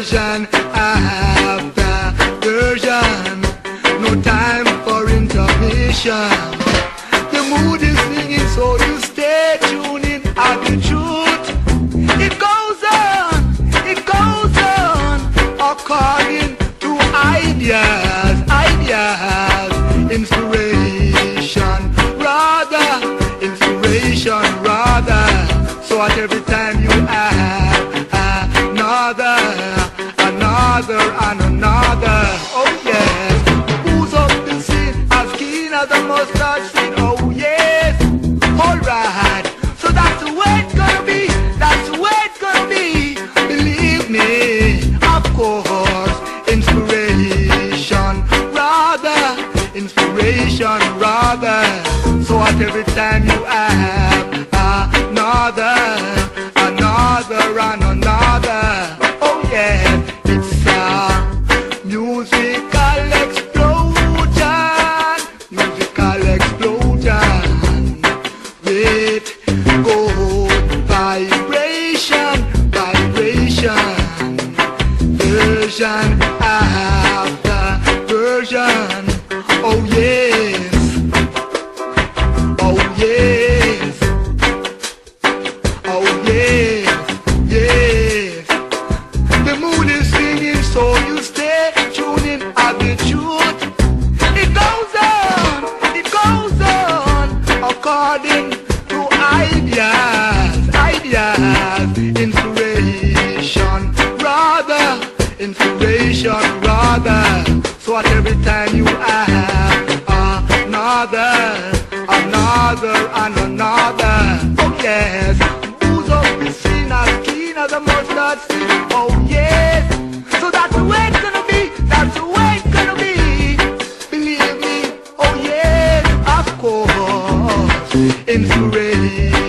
version after version. No time for intermission. The mood is singing, so you stay tuned in at the truth. It goes on, according to ideas, inspiration rather. So at every time you add another, and another. Oh yes, who's up the scene as keen as a mustard seed? Oh yes, alright. So that's the way it's gonna be, that's the way it's gonna be. Believe me, of course. Inspiration rather. So at every time you have another, and another. Oh yeah, it's a musical explosion, with good vibration, version after version. Oh yes, oh yes, oh yes, yes. The moon is singing, so you stay tuned in at the truth. It goes on, according to ideas, inspiration rather. So at every time you have another, and another. Oh yes, who's up the scene as keen as a mustard seed? Oh yes, so that's the way it's gonna be, that's the way it's gonna be. Believe me, oh yes, of course. Inspiration